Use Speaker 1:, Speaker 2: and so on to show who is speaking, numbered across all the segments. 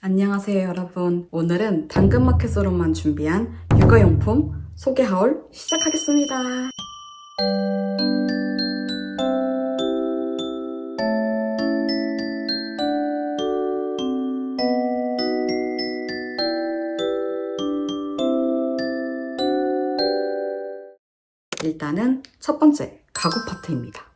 Speaker 1: 안녕하세요 여러분. 오늘은 당근마켓으로만 준비한 육아용품 소개하울 시작하겠습니다. 일단은 첫 번째 가구 파트입니다.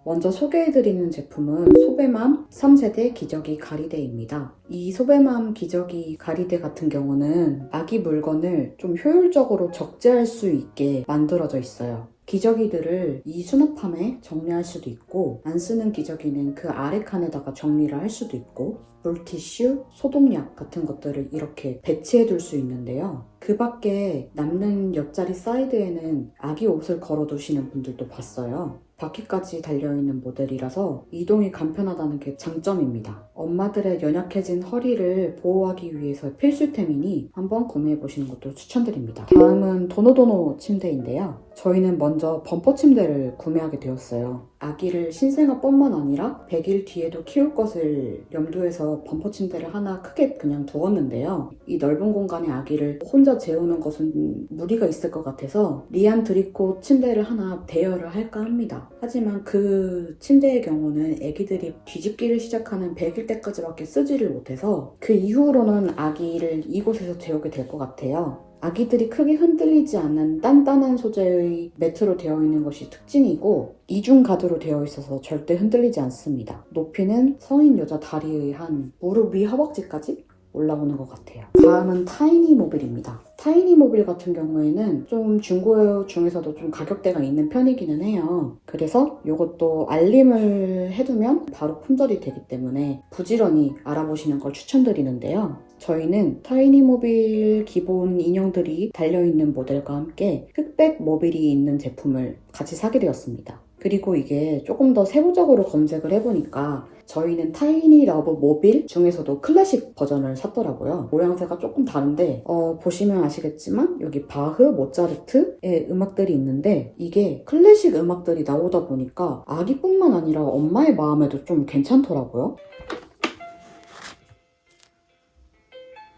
Speaker 1: 먼저 소개해드리는 제품은 소베맘 3세대 기저귀 가리대입니다. 이 소베맘 기저귀 가리대 같은 경우는 아기 물건을 좀 효율적으로 적재할 수 있게 만들어져 있어요. 기저귀들을 이 수납함에 정리할 수도 있고, 안 쓰는 기저귀는 그 아래 칸에다가 정리를 할 수도 있고, 물티슈, 소독약 같은 것들을 이렇게 배치해 둘 수 있는데요. 그 밖에 남는 옆자리 사이드에는 아기 옷을 걸어 두시는 분들도 봤어요. 바퀴까지 달려있는 모델이라서 이동이 간편하다는 게 장점입니다. 엄마들의 연약해진 허리를 보호하기 위해서 필수템이니 한번 구매해보시는 것도 추천드립니다. 다음은 도노도노 침대인데요. 저희는 먼저 범퍼 침대를 구매하게 되었어요. 아기를 신생아뿐만 아니라 100일 뒤에도 키울 것을 염두해서 범퍼 침대를 하나 크게 그냥 두었는데요. 이 넓은 공간에 아기를 혼자 재우는 것은 무리가 있을 것 같아서 리안 드리코 침대를 하나 대여를 할까 합니다. 하지만 그 침대의 경우는 아기들이 뒤집기를 시작하는 100일 때까지밖에 쓰지를 못해서 그 이후로는 아기를 이곳에서 재우게 될 것 같아요. 아기들이 크게 흔들리지 않는 단단한 소재의 매트로 되어 있는 것이 특징이고, 이중 가드로 되어 있어서 절대 흔들리지 않습니다. 높이는 성인 여자 다리의 한 무릎 위 허벅지까지 올라오는 것 같아요. 다음은 타이니 모빌입니다. 타이니 모빌 같은 경우에는 좀 중고 중에서도 좀 가격대가 있는 편이기는 해요. 그래서 이것도 알림을 해두면 바로 품절이 되기 때문에 부지런히 알아보시는 걸 추천드리는데요. 저희는 타이니 모빌 기본 인형들이 달려있는 모델과 함께 흑백 모빌이 있는 제품을 같이 사게 되었습니다. 그리고 이게 조금 더 세부적으로 검색을 해보니까 저희는 타이니 러브 모빌 중에서도 클래식 버전을 샀더라고요. 모양새가 조금 다른데 보시면 아시겠지만 여기 바흐, 모차르트의 음악들이 있는데 이게 클래식 음악들이 나오다 보니까 아기뿐만 아니라 엄마의 마음에도 좀 괜찮더라고요.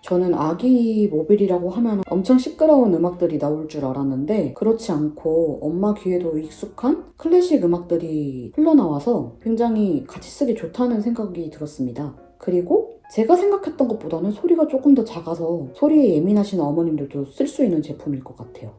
Speaker 1: 저는 아기 모빌이라고 하면 엄청 시끄러운 음악들이 나올 줄 알았는데 그렇지 않고 엄마 귀에도 익숙한 클래식 음악들이 흘러나와서 굉장히 같이 쓰기 좋다는 생각이 들었습니다. 그리고 제가 생각했던 것보다는 소리가 조금 더 작아서 소리에 예민하신 어머님들도 쓸 수 있는 제품일 것 같아요.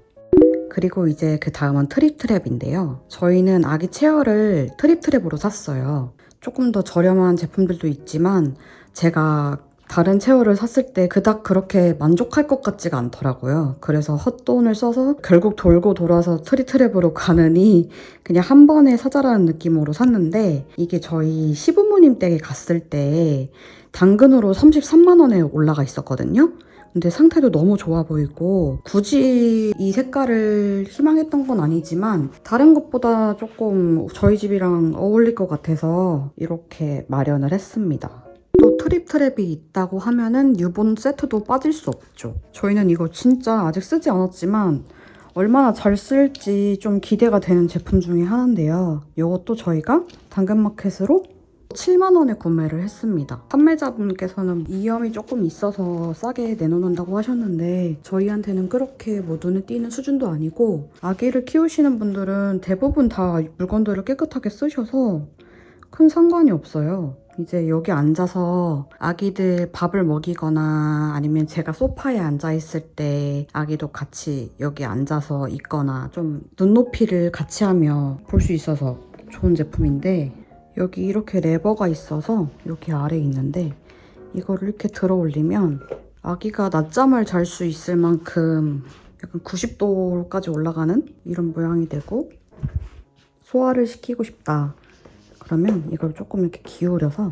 Speaker 1: 그리고 이제 그 다음은 트립트랩인데요. 저희는 아기 체어를 트립트랩으로 샀어요. 조금 더 저렴한 제품들도 있지만 제가 다른 체어를 샀을 때 그닥 그렇게 만족할 것 같지가 않더라고요. 그래서 헛돈을 써서 결국 돌고 돌아서 트립트랩으로 가느니 그냥 한 번에 사자라는 느낌으로 샀는데, 이게 저희 시부모님 댁에 갔을 때 당근으로 33만 원에 올라가 있었거든요. 근데 상태도 너무 좋아 보이고, 굳이 이 색깔을 희망했던 건 아니지만 다른 것보다 조금 저희 집이랑 어울릴 것 같아서 이렇게 마련을 했습니다. 또 트립트랩이 있다고 하면은 유본 세트도 빠질 수 없죠. 저희는 이거 진짜 아직 쓰지 않았지만 얼마나 잘 쓸지 좀 기대가 되는 제품 중에 하나인데요. 이것도 저희가 당근마켓으로 7만 원에 구매를 했습니다. 판매자분께서는 이염이 조금 있어서 싸게 내놓는다고 하셨는데 저희한테는 그렇게 뭐 눈에 띄는 수준도 아니고, 아기를 키우시는 분들은 대부분 다 물건들을 깨끗하게 쓰셔서 큰 상관이 없어요. 이제 여기 앉아서 아기들 밥을 먹이거나 아니면 제가 소파에 앉아 있을 때 아기도 같이 여기 앉아서 있거나 좀 눈높이를 같이 하며 볼 수 있어서 좋은 제품인데, 여기 이렇게 레버가 있어서 여기 아래에 있는데 이거를 이렇게 들어 올리면 아기가 낮잠을 잘 수 있을 만큼 약간 90도까지 올라가는 이런 모양이 되고, 소화를 시키고 싶다 그러면 이걸 조금 이렇게 기울여서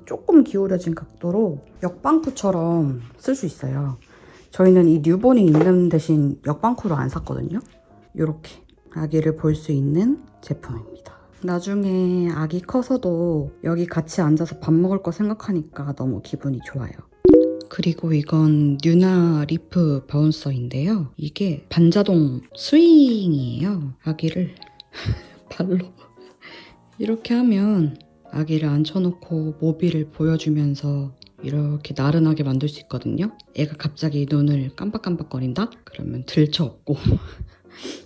Speaker 1: 조금 기울여진 각도로 역방쿠처럼 쓸 수 있어요. 저희는 이 뉴본이 있는 대신 역방쿠를 안 샀거든요. 이렇게 아기를 볼 수 있는 제품입니다. 나중에 아기 커서도 여기 같이 앉아서 밥 먹을 거 생각하니까 너무 기분이 좋아요. 그리고 이건 뉴나 리프 바운서인데요. 이게 반자동 스윙이에요. 아기를 발로 이렇게 하면 아기를 앉혀놓고 모비를 보여주면서 이렇게 나른하게 만들 수 있거든요. 애가 갑자기 눈을 깜빡깜빡거린다? 그러면 들쳐업고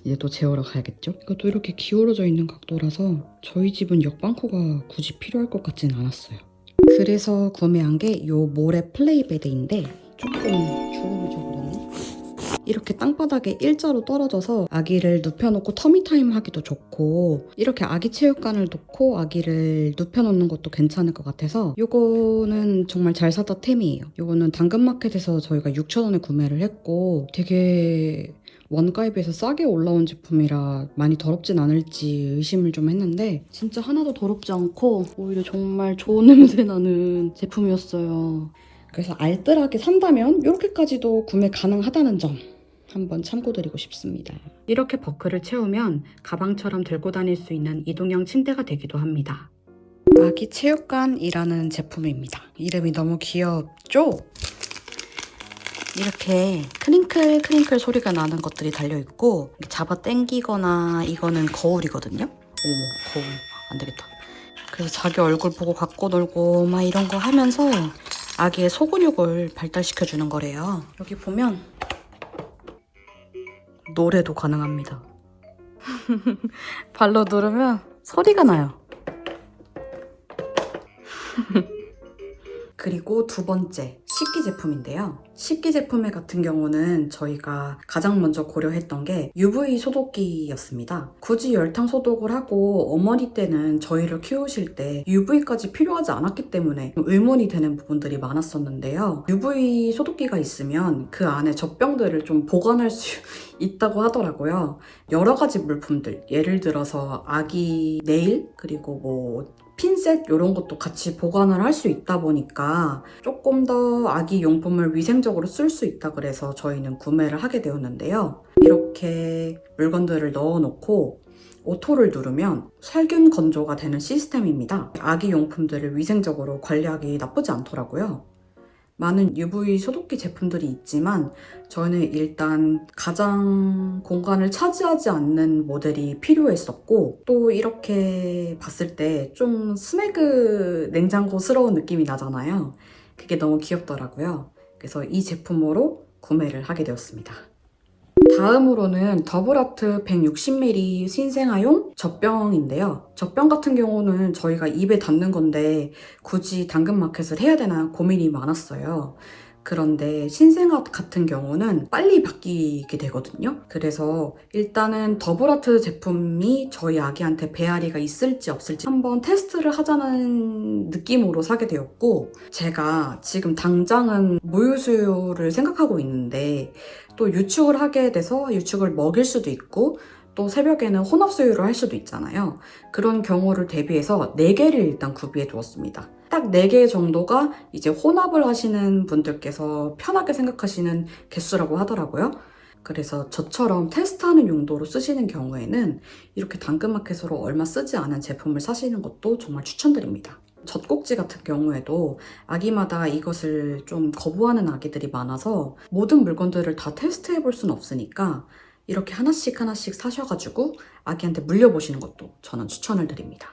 Speaker 1: 이제 또 재우러 가야겠죠? 이것도 이렇게 기울어져 있는 각도라서 저희 집은 역방코가 굳이 필요할 것 같진 않았어요. 그래서 구매한 게 이 모래 플레이 베드인데 조금 주름을 줘버렸네. 이렇게 땅바닥에 일자로 떨어져서 아기를 눕혀놓고 터미타임 하기도 좋고 이렇게 아기 체육관을 놓고 아기를 눕혀놓는 것도 괜찮을 것 같아서 이거는 정말 잘 샀던 템이에요. 이거는 당근마켓에서 저희가 6,000원에 구매를 했고 되게 원가에 비해서 싸게 올라온 제품이라 많이 더럽진 않을지 의심을 좀 했는데 진짜 하나도 더럽지 않고 오히려 정말 좋은 냄새 나는 제품이었어요. 그래서 알뜰하게 산다면 이렇게까지도 구매 가능하다는 점 한번 참고드리고 싶습니다. 이렇게 버클을 채우면 가방처럼 들고 다닐 수 있는 이동형 침대가 되기도 합니다. 아기 체육관이라는 제품입니다. 이름이 너무 귀엽죠? 이렇게 크링클 소리가 나는 것들이 달려있고 잡아 당기거나 이거는 거울이거든요. 어머 거울 안되겠다. 그래서 자기 얼굴 보고 갖고 놀고 막 이런 거 하면서 아기의 소근육을 발달시켜주는 거래요. 여기 보면 노래도 가능합니다. 발로 누르면 소리가 나요. 그리고 두 번째, 식기 제품인데요. 식기 제품 같은 경우는 저희가 가장 먼저 고려했던 게 UV 소독기였습니다. 굳이 열탕 소독을 하고 어머니 때는 저희를 키우실 때 UV까지 필요하지 않았기 때문에 의문이 되는 부분들이 많았었는데요. UV 소독기가 있으면 그 안에 젖병들을 좀 보관할 수 있다고 하더라고요. 여러 가지 물품들, 예를 들어서 아기 네일, 그리고 뭐 핀셋 이런 것도 같이 보관을 할 수 있다 보니까 조금 더 아기 용품을 위생적으로 쓸 수 있다 그래서 저희는 구매를 하게 되었는데요. 이렇게 물건들을 넣어놓고 오토를 누르면 살균 건조가 되는 시스템입니다. 아기 용품들을 위생적으로 관리하기 나쁘지 않더라고요. 많은 UV 소독기 제품들이 있지만 저는 일단 가장 공간을 차지하지 않는 모델이 필요했었고 또 이렇게 봤을 때 좀 스매그 냉장고스러운 느낌이 나잖아요. 그게 너무 귀엽더라고요. 그래서 이 제품으로 구매를 하게 되었습니다. 다음으로는 더블아트 160ml 신생아용 젖병인데요. 젖병 같은 경우는 저희가 입에 닿는 건데 굳이 당근마켓을 해야 되나 고민이 많았어요. 그런데 신생아 같은 경우는 빨리 바뀌게 되거든요. 그래서 일단은 더블아트 제품이 저희 아기한테 배앓이가 있을지 없을지 한번 테스트를 하자는 느낌으로 사게 되었고 제가 지금 당장은 모유수유를 생각하고 있는데 또 유축을 하게 돼서 유축을 먹일 수도 있고 또 새벽에는 혼합수유를 할 수도 있잖아요. 그런 경우를 대비해서 4개를 일단 구비해 두었습니다. 딱 4개 정도가 이제 혼합을 하시는 분들께서 편하게 생각하시는 개수라고 하더라고요. 그래서 저처럼 테스트하는 용도로 쓰시는 경우에는 이렇게 당근마켓으로 얼마 쓰지 않은 제품을 사시는 것도 정말 추천드립니다. 젖꼭지 같은 경우에도 아기마다 이것을 좀 거부하는 아기들이 많아서 모든 물건들을 다 테스트해 볼 수는 없으니까 이렇게 하나씩 사셔가지고 아기한테 물려보시는 것도 저는 추천을 드립니다.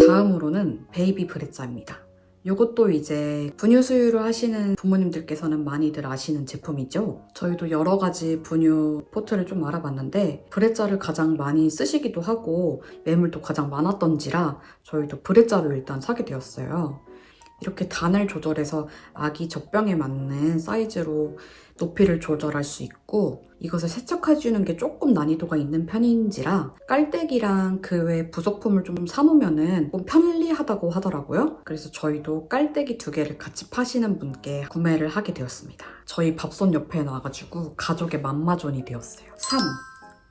Speaker 1: 다음으로는 베이비 브레자입니다. 이것도 이제 분유 수유를 하시는 부모님들께서는 많이들 아시는 제품이죠. 저희도 여러 가지 분유 포트를 좀 알아봤는데 브레자를 가장 많이 쓰시기도 하고 매물도 가장 많았던지라 저희도 브레자를 일단 사게 되었어요. 이렇게 단을 조절해서 아기 젖병에 맞는 사이즈로 높이를 조절할 수 있고 이것을 세척해주는 게 조금 난이도가 있는 편인지라 깔때기랑 그 외 부속품을 좀 사놓으면 좀 편리하다고 하더라고요. 그래서 저희도 깔때기 2개를 같이 파시는 분께 구매를 하게 되었습니다. 저희 밥솥 옆에 놔가지고 가족의 맘마존이 되었어요. 3.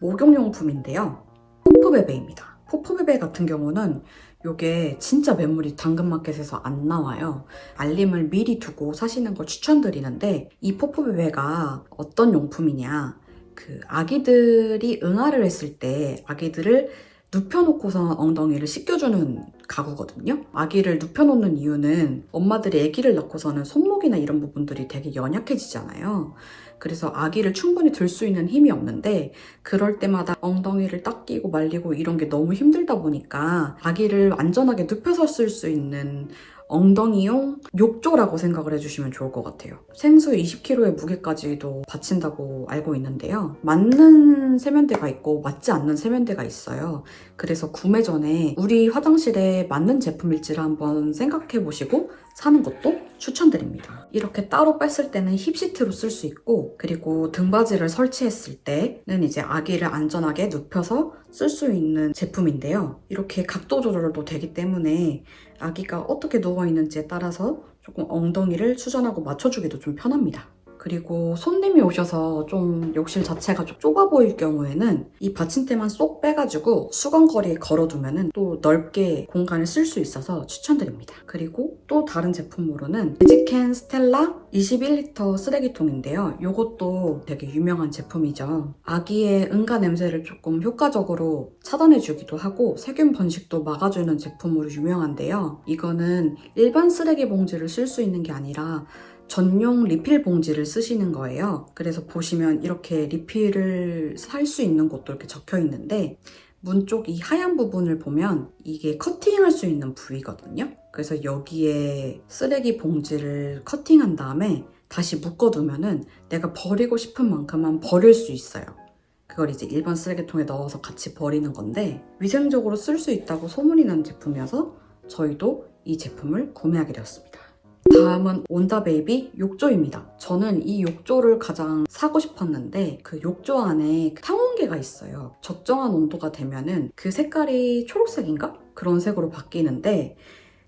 Speaker 1: 목욕용품인데요. 포프베베입니다. 포프베베 같은 경우는 이게 진짜 매물이 당근마켓에서 안 나와요. 알림을 미리 두고 사시는 걸 추천드리는데 이 포프베베가 어떤 용품이냐 그 아기들이 응아를 했을 때 아기들을 눕혀놓고서 엉덩이를 씻겨주는 가구거든요. 아기를 눕혀놓는 이유는 엄마들이 아기를 낳고서는 손목이나 이런 부분들이 되게 연약해지잖아요. 그래서 아기를 충분히 들 수 있는 힘이 없는데 그럴 때마다 엉덩이를 딱 끼고 말리고 이런 게 너무 힘들다 보니까 아기를 안전하게 눕혀서 쓸 수 있는 엉덩이용 욕조라고 생각을 해주시면 좋을 것 같아요. 생수 20kg의 무게까지도 받친다고 알고 있는데요. 맞는 세면대가 있고 맞지 않는 세면대가 있어요. 그래서 구매 전에 우리 화장실에 맞는 제품일지를 한번 생각해 보시고 사는 것도 추천드립니다. 이렇게 따로 뺐을 때는 힙시트로 쓸 수 있고, 그리고 등받이를 설치했을 때는 이제 아기를 안전하게 눕혀서 쓸 수 있는 제품인데요. 이렇게 각도 조절도 되기 때문에 아기가 어떻게 누워있는지에 따라서 조금 엉덩이를 수전하고 맞춰주기도 좀 편합니다. 그리고 손님이 오셔서 좀 욕실 자체가 좀 좁아 보일 경우에는 이 받침대만 쏙 빼가지고 수건거리에 걸어두면 또 넓게 공간을 쓸 수 있어서 추천드립니다. 그리고 또 다른 제품으로는 매직캔 스텔라 21리터 쓰레기통인데요. 이것도 되게 유명한 제품이죠. 아기의 응가 냄새를 조금 효과적으로 차단해주기도 하고 세균 번식도 막아주는 제품으로 유명한데요. 이거는 일반 쓰레기 봉지를 쓸 수 있는 게 아니라 전용 리필 봉지를 쓰시는 거예요. 그래서 보시면 이렇게 리필을 살 수 있는 곳도 이렇게 적혀 있는데 문 쪽 이 하얀 부분을 보면 이게 커팅할 수 있는 부위거든요. 그래서 여기에 쓰레기 봉지를 커팅한 다음에 다시 묶어두면은 내가 버리고 싶은 만큼만 버릴 수 있어요. 그걸 이제 일반 쓰레기통에 넣어서 같이 버리는 건데 위생적으로 쓸 수 있다고 소문이 난 제품이어서 저희도 이 제품을 구매하게 되었습니다. 다음은 온다베이비 욕조입니다. 저는 이 욕조를 가장 사고 싶었는데 그 욕조 안에 탕온개가 있어요. 적정한 온도가 되면은 그 색깔이 초록색인가? 그런 색으로 바뀌는데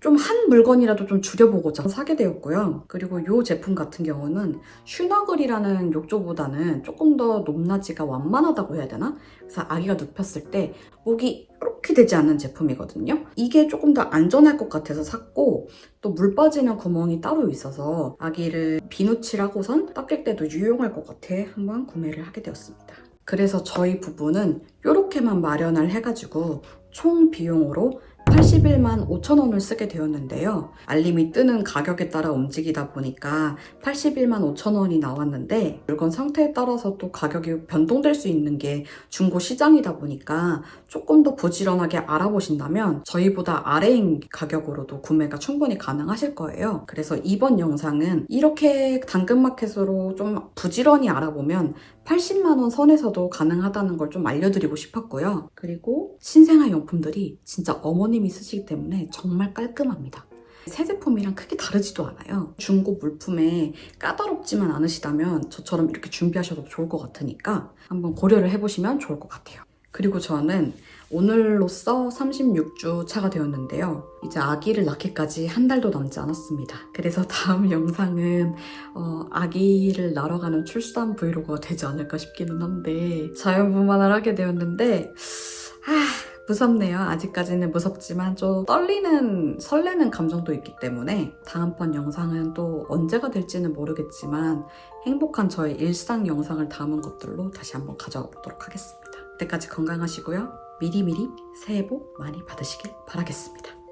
Speaker 1: 좀 한 물건이라도 좀 줄여보고자 사게 되었고요. 그리고 이 제품 같은 경우는 슈너글이라는 욕조보다는 조금 더 높낮이가 완만하다고 해야 되나? 그래서 아기가 눕혔을 때 목이 이렇게 되지 않는 제품이거든요. 이게 조금 더 안전할 것 같아서 샀고 또 물 빠지는 구멍이 따로 있어서 아기를 비누칠하고선 닦일 때도 유용할 것 같아 한번 구매를 하게 되었습니다. 그래서 저희 부부는 이렇게만 마련을 해가지고 총 비용으로 81만 5천 원을 쓰게 되었는데요. 알림이 뜨는 가격에 따라 움직이다 보니까 81만 5천 원이 나왔는데 물건 상태에 따라서 또 가격이 변동될 수 있는 게 중고 시장이다 보니까 조금 더 부지런하게 알아보신다면 저희보다 아래인 가격으로도 구매가 충분히 가능하실 거예요. 그래서 이번 영상은 이렇게 당근마켓으로 좀 부지런히 알아보면 80만 원 선에서도 가능하다는 걸 좀 알려드리고 싶었고요. 그리고 신생아 용품들이 진짜 어머님이 쓰시기 때문에 정말 깔끔합니다. 새 제품이랑 크게 다르지도 않아요. 중고 물품에 까다롭지만 않으시다면 저처럼 이렇게 준비하셔도 좋을 것 같으니까 한번 고려를 해보시면 좋을 것 같아요. 그리고 저는 오늘로써 36주 차가 되었는데요. 이제 아기를 낳기까지 한 달도 남지 않았습니다. 그래서 다음 영상은 아기를 낳으러 가는 출산 브이로그가 되지 않을까 싶기는 한데 자연분만을 하게 되었는데 무섭네요. 아직까지는 무섭지만 좀 설레는 감정도 있기 때문에 다음번 영상은 또 언제가 될지는 모르겠지만 행복한 저의 일상 영상을 담은 것들로 다시 한번 가져와 보도록 하겠습니다. 그때까지 건강하시고요. 미리미리 새해 복 많이 받으시길 바라겠습니다.